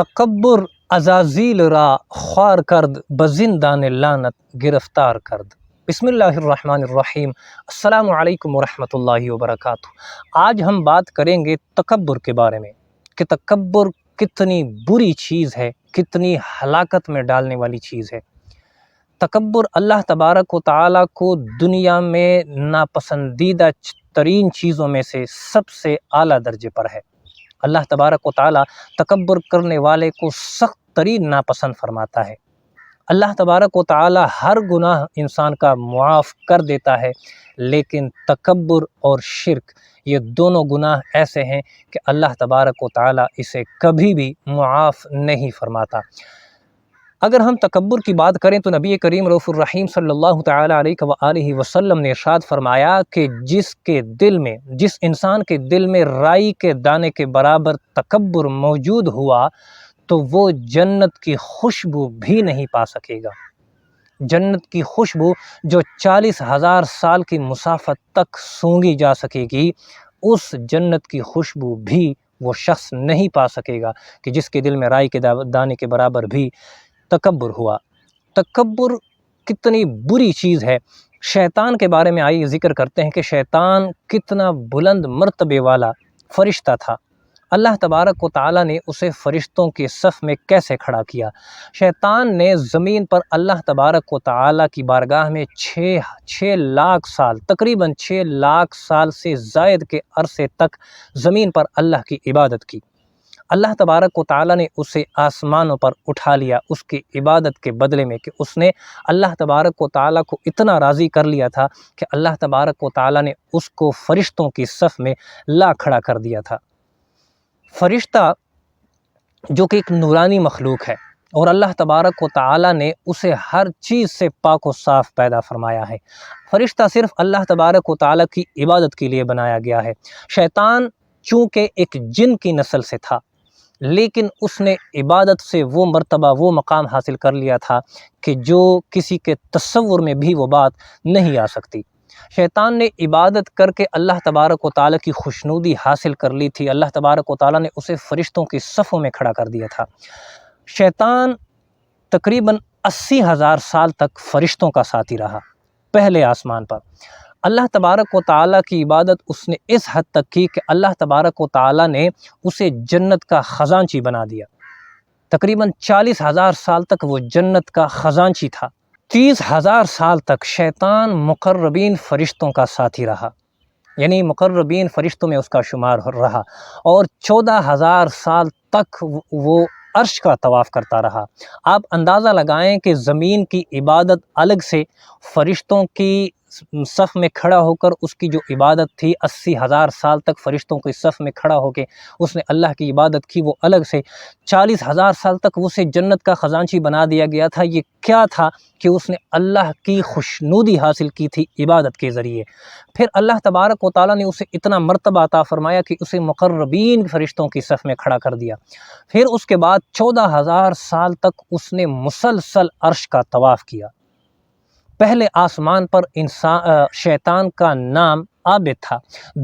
تکبر عزازیل را خوار کرد، بزندان لعنت گرفتار کرد۔ بسم اللہ الرحمن الرحیم۔ السلام علیکم ورحمۃ اللہ وبرکاتہ۔ آج ہم بات کریں گے تکبر کے بارے میں کہ تکبر کتنی بری چیز ہے، کتنی ہلاکت میں ڈالنے والی چیز ہے۔ تکبر اللہ تبارک و تعالیٰ کو دنیا میں ناپسندیدہ ترین چیزوں میں سے سب سے اعلیٰ درجے پر ہے۔ اللہ تبارک و تعالیٰ تکبر کرنے والے کو سخت ترین ناپسند فرماتا ہے۔ اللہ تبارک و تعالیٰ ہر گناہ انسان کا معاف کر دیتا ہے، لیکن تکبر اور شرک یہ دونوں گناہ ایسے ہیں کہ اللہ تبارک و تعالیٰ اسے کبھی بھی معاف نہیں فرماتا۔ اگر ہم تکبر کی بات کریں تو نبی کریم رؤوف الرحیم صلی اللہ تعالیٰ علیہ وآلہ وسلم نے ارشاد فرمایا کہ جس انسان کے دل میں رائی کے دانے کے برابر تکبر موجود ہوا تو وہ جنت کی خوشبو بھی نہیں پا سکے گا۔ جنت کی خوشبو جو 40,000 سال کی مسافت تک سونگھی جا سکے گی، اس جنت کی خوشبو بھی وہ شخص نہیں پا سکے گا کہ جس کے دل میں رائی کے دانے کے برابر بھی تکبر ہوا۔ تکبر کتنی بری چیز ہے۔ شیطان کے بارے میں آئیے ذکر کرتے ہیں کہ شیطان کتنا بلند مرتبے والا فرشتہ تھا۔ اللہ تبارک و تعالیٰ نے اسے فرشتوں کے صف میں کیسے کھڑا کیا؟ شیطان نے زمین پر اللہ تبارک و تعالیٰ کی بارگاہ میں 6 لاکھ سال، تقریباً 6 لاکھ سال سے زائد کے عرصے تک زمین پر اللہ کی عبادت کی۔ اللہ تبارک و تعالیٰ نے اسے آسمانوں پر اٹھا لیا اس کی عبادت کے بدلے میں کہ اس نے اللہ تبارک و تعالیٰ کو اتنا راضی کر لیا تھا کہ اللہ تبارک و تعالیٰ نے اس کو فرشتوں کی صف میں لا کھڑا کر دیا تھا۔ فرشتہ جو کہ ایک نورانی مخلوق ہے اور اللہ تبارک و تعالیٰ نے اسے ہر چیز سے پاک و صاف پیدا فرمایا ہے۔ فرشتہ صرف اللہ تبارک و تعالیٰ کی عبادت کے لیے بنایا گیا ہے۔ شیطان چونکہ ایک جن کی نسل سے تھا، لیکن اس نے عبادت سے وہ مرتبہ، وہ مقام حاصل کر لیا تھا کہ جو کسی کے تصور میں بھی وہ بات نہیں آ سکتی۔ شیطان نے عبادت کر کے اللہ تبارک و تعالیٰ کی خوشنودی حاصل کر لی تھی۔ اللہ تبارک و تعالیٰ نے اسے فرشتوں کی صفوں میں کھڑا کر دیا تھا۔ شیطان تقریباً 80,000 سال تک فرشتوں کا ساتھی رہا پہلے آسمان پر۔ اللہ تبارک و تعالیٰ کی عبادت اس نے اس حد تک کی کہ اللہ تبارک و تعالیٰ نے اسے جنت کا خزانچی بنا دیا۔ تقریباً 40,000 سال تک وہ جنت کا خزانچی تھا۔ 30,000 سال تک شیطان مقربین فرشتوں کا ساتھی رہا، یعنی مقربین فرشتوں میں اس کا شمار رہا، اور 14,000 سال تک وہ عرش کا طواف کرتا رہا۔ آپ اندازہ لگائیں کہ زمین کی عبادت الگ سے، فرشتوں کی صف میں کھڑا ہو کر اس کی جو عبادت تھی 80,000 سال تک فرشتوں کی صف میں کھڑا ہو کے اس نے اللہ کی عبادت کی، وہ الگ سے 40,000 سال تک اسے جنت کا خزانچی بنا دیا گیا تھا۔ یہ کیا تھا کہ اس نے اللہ کی خوشنودی حاصل کی تھی عبادت کے ذریعے۔ پھر اللہ تبارک و تعالیٰ نے اسے اتنا مرتبہ عطا فرمایا کہ اسے مقربین فرشتوں کی صف میں کھڑا کر دیا۔ پھر اس کے بعد 14,000 سال تک اس نے مسلسل عرش کا طواف کیا۔ پہلے آسمان پر شیطان کا نام عابد تھا،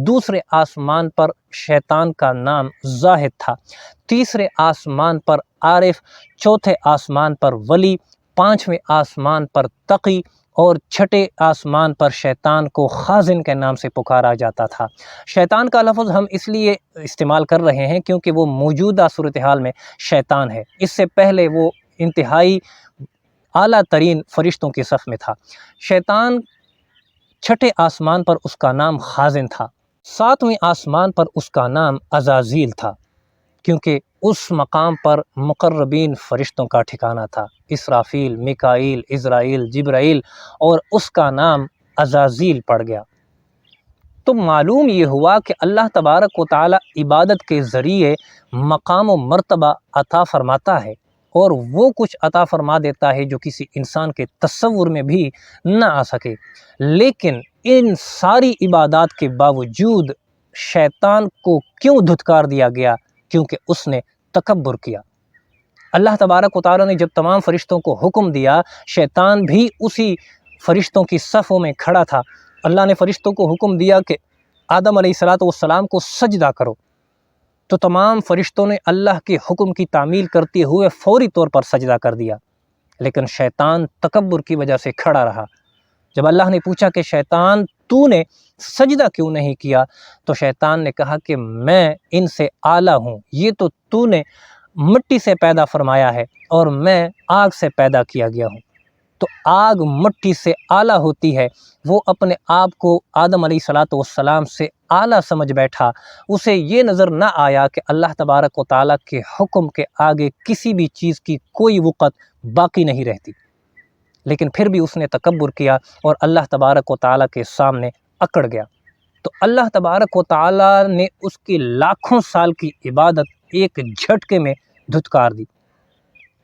دوسرے آسمان پر شیطان کا نام زاہد تھا، تیسرے آسمان پر عارف، چوتھے آسمان پر ولی، پانچویں آسمان پر تقی، اور چھٹے آسمان پر شیطان کو خازن کے نام سے پکارا جاتا تھا۔ شیطان کا لفظ ہم اس لیے استعمال کر رہے ہیں کیونکہ وہ موجودہ صورتحال میں شیطان ہے۔ اس سے پہلے وہ انتہائی اعلیٰ ترین فرشتوں کی صف میں تھا۔ شیطان چھٹے آسمان پر اس کا نام خازن تھا، ساتویں آسمان پر اس کا نام عزازیل تھا، کیونکہ اس مقام پر مقربین فرشتوں کا ٹھکانہ تھا، اسرافیل، میکائیل، عزرائیل، جبرائیل، اور اس کا نام عزازیل پڑ گیا۔ تو معلوم یہ ہوا کہ اللہ تبارک و تعالیٰ عبادت کے ذریعے مقام و مرتبہ عطا فرماتا ہے، اور وہ کچھ عطا فرما دیتا ہے جو کسی انسان کے تصور میں بھی نہ آ سکے۔ لیکن ان ساری عبادات کے باوجود شیطان کو کیوں دھتکار دیا گیا؟ کیونکہ اس نے تکبر کیا۔ اللہ تبارک و تعالیٰ نے جب تمام فرشتوں کو حکم دیا، شیطان بھی اسی فرشتوں کی صفوں میں کھڑا تھا۔ اللہ نے فرشتوں کو حکم دیا کہ آدم علیہ السلام کو سجدہ کرو، تو تمام فرشتوں نے اللہ کے حکم کی تعمیل کرتے ہوئے فوری طور پر سجدہ کر دیا، لیکن شیطان تکبر کی وجہ سے کھڑا رہا۔ جب اللہ نے پوچھا کہ شیطان تو نے سجدہ کیوں نہیں کیا، تو شیطان نے کہا کہ میں ان سے اعلیٰ ہوں، یہ تو نے مٹی سے پیدا فرمایا ہے اور میں آگ سے پیدا کیا گیا ہوں۔ تو آگ مٹی سے اعلیٰ ہوتی ہے، وہ اپنے آپ کو آدم علیہ السلام سے اعلیٰ سمجھ بیٹھا، اسے یہ نظر نہ آیا کہ اللہ تبارک و تعالیٰ کے حکم کے آگے کسی بھی چیز کی کوئی وقت باقی نہیں رہتی، لیکن پھر بھی اس نے تکبر کیا اور اللہ تبارک و تعالیٰ کے سامنے اکڑ گیا۔ تو اللہ تبارک و تعالیٰ نے اس کی لاکھوں سال کی عبادت ایک جھٹکے میں دھتکار دی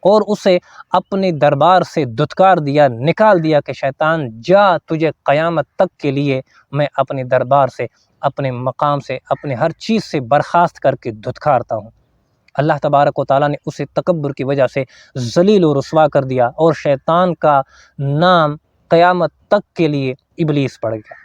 اور اسے اپنے دربار سے دھتکار دیا، نکال دیا کہ شیطان جا، تجھے قیامت تک کے لیے میں اپنے دربار سے، اپنے مقام سے، اپنے ہر چیز سے برخاست کر کے دھتکارتا ہوں۔ اللہ تبارک و تعالیٰ نے اسے تکبر کی وجہ سے ذلیل و رسوا کر دیا اور شیطان کا نام قیامت تک کے لیے ابلیس پڑ گیا۔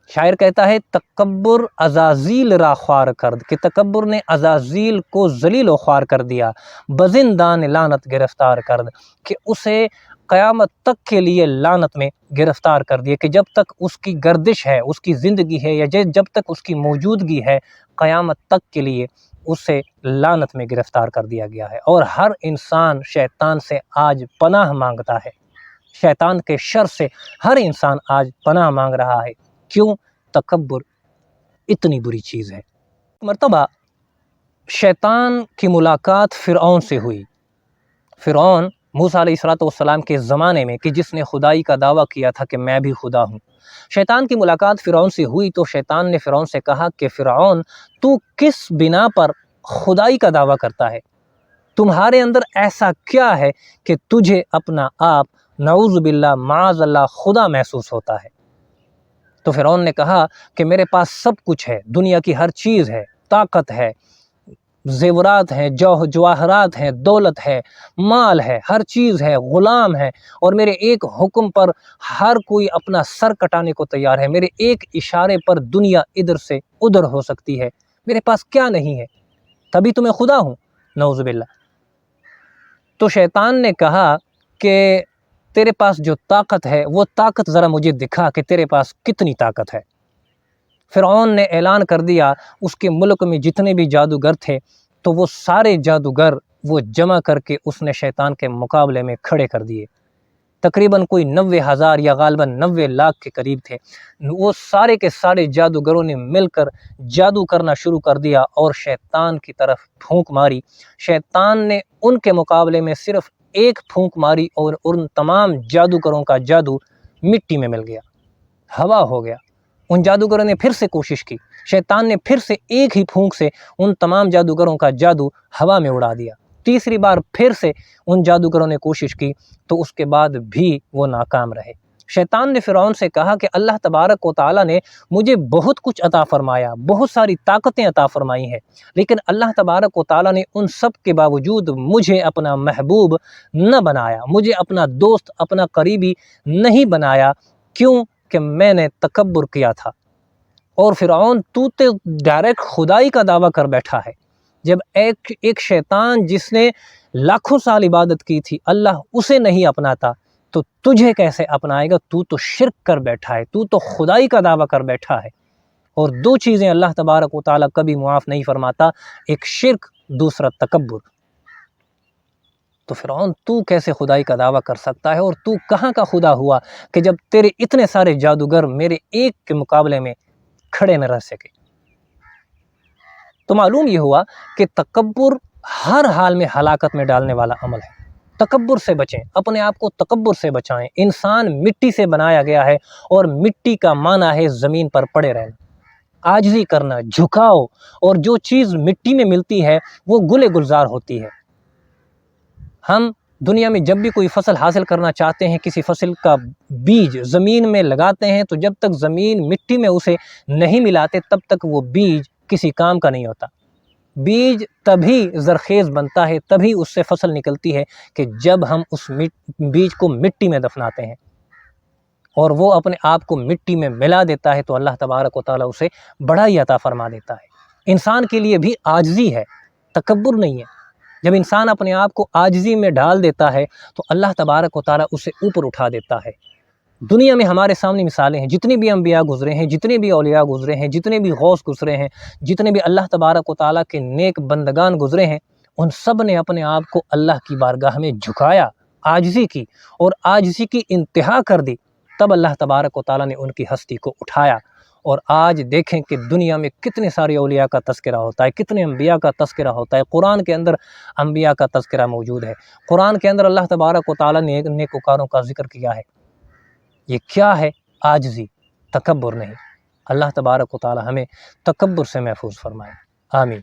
شاعر کہتا ہے تکبر عزازیل را خوار کرد، کہ تکبر نے عزازیل کو ذلیل و خوار کر دیا، بزندان لعنت گرفتار کرد، کہ اسے قیامت تک کے لیے لعنت میں گرفتار کر دیا، کہ جب تک اس کی گردش ہے، اس کی زندگی ہے، یا جب تک اس کی موجودگی ہے، قیامت تک کے لیے اسے لعنت میں گرفتار کر دیا گیا ہے۔ اور ہر انسان شیطان سے آج پناہ مانگتا ہے، شیطان کے شر سے ہر انسان آج پناہ مانگ رہا ہے۔ کیوں؟ تکبر اتنی بری چیز ہے۔ مرتبہ شیطان کی ملاقات فرعون سے ہوئی۔ فرعون موسیٰ علیہ السلام کے زمانے میں، کہ جس نے خدائی کا دعویٰ کیا تھا کہ میں بھی خدا ہوں، شیطان کی ملاقات فرعون سے ہوئی تو شیطان نے فرعون سے کہا کہ فرعون، تو کس بنا پر خدائی کا دعویٰ کرتا ہے؟ تمہارے اندر ایسا کیا ہے کہ تجھے اپنا آپ نعوذ باللہ معاذ اللہ خدا محسوس ہوتا ہے؟ تو فرعون نے کہا کہ میرے پاس سب کچھ ہے، دنیا کی ہر چیز ہے، طاقت ہے، زیورات ہیں، جواہرات ہیں، دولت ہے، مال ہے، ہر چیز ہے، غلام ہے، اور میرے ایک حکم پر ہر کوئی اپنا سر کٹانے کو تیار ہے، میرے ایک اشارے پر دنیا ادھر سے ادھر ہو سکتی ہے، میرے پاس کیا نہیں ہے؟ تبھی تو میں خدا ہوں، نعوذ باللہ۔ تو شیطان نے کہا کہ تیرے پاس جو طاقت ہے وہ طاقت ذرا مجھے دکھا کہ تیرے پاس کتنی طاقت ہے۔ فرعون نے اعلان کر دیا، اس کے ملک میں جتنے بھی جادوگر تھے تو وہ سارے جادوگر وہ جمع کر کے اس نے شیطان کے مقابلے میں کھڑے کر دیے۔ تقریباً کوئی 90,000 یا غالباً 90 لاکھ کے قریب تھے۔ وہ سارے کے سارے جادوگروں نے مل کر جادو کرنا شروع کر دیا اور شیطان کی طرف پھونک ماری۔ شیطان نے ان کے مقابلے میں صرف ایک پھونک ماری اور ان تمام جادوگروں کا جادو مٹی میں مل گیا، ہوا ہو گیا۔ ان جادوگروں نے پھر سے کوشش کی، شیطان نے پھر سے ایک ہی پھونک سے ان تمام جادوگروں کا جادو ہوا میں اڑا دیا۔ تیسری بار پھر سے ان جادوگروں نے کوشش کی تو اس کے بعد بھی وہ ناکام رہے۔ شیطان نے فرعون سے کہا کہ اللہ تبارک و تعالیٰ نے مجھے بہت کچھ عطا فرمایا، بہت ساری طاقتیں عطا فرمائی ہیں، لیکن اللہ تبارک و تعالیٰ نے ان سب کے باوجود مجھے اپنا محبوب نہ بنایا، مجھے اپنا دوست، اپنا قریبی نہیں بنایا۔ کیوں؟ کہ میں نے تکبر کیا تھا۔ اور فرعون تو ڈائریکٹ خدائی کا دعویٰ کر بیٹھا ہے، جب ایک شیطان جس نے لاکھوں سال عبادت کی تھی اللہ اسے نہیں اپناتا تو تجھے کیسے اپنائے گا؟ تو شرک کر بیٹھا ہے، تو خدائی کا دعویٰ کر بیٹھا ہے۔ اور دو چیزیں اللہ تبارک و تعالیٰ کبھی معاف نہیں فرماتا، ایک شرک، دوسرا تکبر۔ تو فرعون تو کیسے خدائی کا دعویٰ کر سکتا ہے، اور تو کہاں کا خدا ہوا کہ جب تیرے اتنے سارے جادوگر میرے ایک کے مقابلے میں کھڑے نہ رہ سکے؟ تو معلوم یہ ہوا کہ تکبر ہر حال میں ہلاکت میں ڈالنے والا عمل ہے۔ تکبر سے بچیں، اپنے آپ کو تکبر سے بچائیں۔ انسان مٹی سے بنایا گیا ہے اور مٹی کا معنی ہے زمین پر پڑے رہنا، عاجزی کرنا، جھکاؤ، اور جو چیز مٹی میں ملتی ہے وہ گل گلزار ہوتی ہے۔ ہم دنیا میں جب بھی کوئی فصل حاصل کرنا چاہتے ہیں، کسی فصل کا بیج زمین میں لگاتے ہیں تو جب تک زمین مٹی میں اسے نہیں ملاتے تب تک وہ بیج کسی کام کا نہیں ہوتا۔ بیج تبھی زرخیز بنتا ہے، تبھی اس سے فصل نکلتی ہے کہ جب ہم اس بیج کو مٹی میں دفناتے ہیں اور وہ اپنے آپ کو مٹی میں ملا دیتا ہے تو اللہ تبارک و تعالیٰ اسے بڑائی عطا فرما دیتا ہے۔ انسان کے لیے بھی عاجزی ہے، تکبر نہیں ہے۔ جب انسان اپنے آپ کو عاجزی میں ڈال دیتا ہے تو اللہ تبارک و تعالیٰ اسے اوپر اٹھا دیتا ہے۔ دنیا میں ہمارے سامنے مثالیں ہیں، جتنے بھی انبیاء گزرے ہیں، جتنے بھی اولیاء گزرے ہیں، جتنے بھی غوث گزرے ہیں، جتنے بھی اللہ تبارک و تعالیٰ کے نیک بندگان گزرے ہیں، ان سب نے اپنے آپ کو اللہ کی بارگاہ میں جھکایا، عاجزی کی، اور عاجزی کی انتہا کر دی، تب اللہ تبارک و تعالیٰ نے ان کی ہستی کو اٹھایا۔ اور آج دیکھیں کہ دنیا میں کتنے سارے اولیاء کا تذکرہ ہوتا ہے، کتنے انبیاء کا تذکرہ ہوتا ہے۔ قرآن کے اندر انبیاء کا تذکرہ موجود ہے، قرآن کے اندر اللہ تبارک و تعالیٰ نے نیکوکاروں کا ذکر کیا ہے۔ یہ کیا ہے؟ عاجزی، تکبر نہیں۔ اللہ تبارک و تعالیٰ ہمیں تکبر سے محفوظ فرمائے، آمین۔